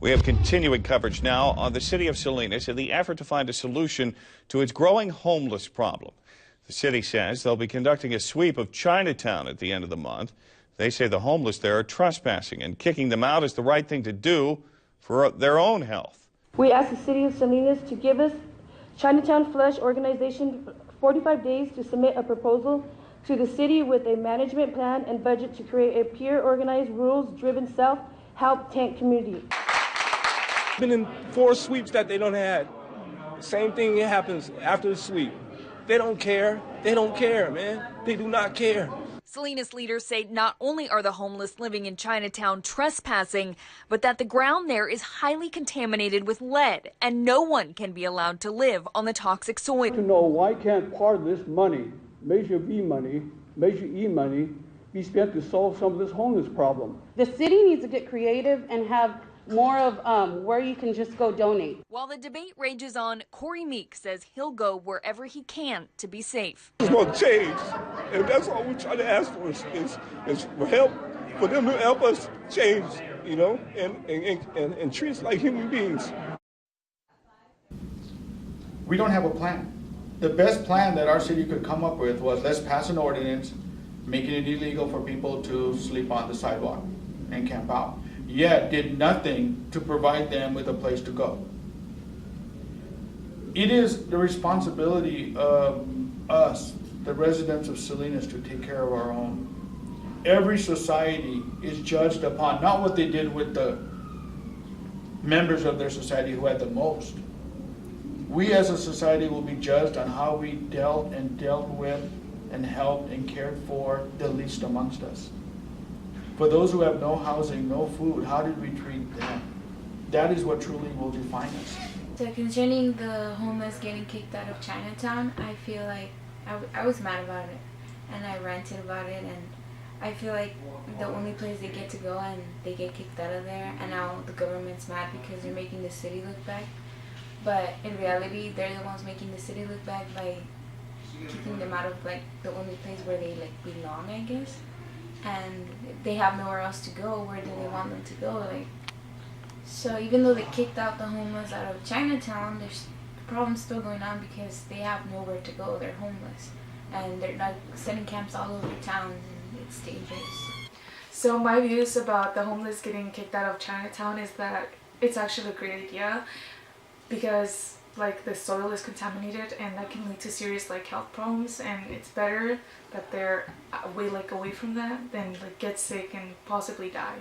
We have continuing coverage now on the city of Salinas in the effort to find a solution to its growing homeless problem. The city says they'll be conducting a sweep of Chinatown at the end of the month. They say the homeless there are trespassing, and kicking them out is the right thing to do for their own health. We ask the city of Salinas to give us Chinatown Flush organization 45 days to submit a proposal to the city with a management plan and budget to create a peer-organized, rules-driven, self-help tent community. Been in 4 sweeps that they don't have. Same thing happens after the sweep. They don't care. They don't care, man. They do not care. Salinas leaders say not only are the homeless living in Chinatown trespassing, but that the ground there is highly contaminated with lead, and no one can be allowed to live on the toxic soil. To know why can't part of this money, Measure B money, Measure E money, be spent to solve some of this homeless problem? The city needs to get creative and have more of where you can just go donate. While the debate rages on, Corey Meek says he'll go wherever he can to be safe. It's going to change, and that's all we try to ask for is for help, for them to help us change, you know, and treat us like human beings. We don't have a plan. The best plan that our city could come up with was let's pass an ordinance making it illegal for people to sleep on the sidewalk and camp out, yet did nothing to provide them with a place to go. It is the responsibility of us, the residents of Salinas, to take care of our own. Every society is judged upon not what they did with the members of their society who had the most. We as a society will be judged on how we dealt with and helped and cared for the least amongst us. For those who have no housing, no food, how did we treat them? That is what truly will define us. So concerning the homeless getting kicked out of Chinatown, I feel like I was mad about it, and I ranted about it, and I feel like the only place they get to go and they get kicked out of there, and now the government's mad because they're making the city look bad. But in reality, they're the ones making the city look bad by kicking them out of like the only place where they like belong, I guess. And they have nowhere else to go. Where do they want them to go? Like, so even though they kicked out the homeless out of Chinatown, there's problems still going on because they have nowhere to go. They're homeless, and they're not setting camps all over town, and it's dangerous. So my views about the homeless getting kicked out of Chinatown is that it's actually a great idea, because like the soil is contaminated and that can lead to serious like health problems, and it's better that they're away from that than like get sick and possibly die.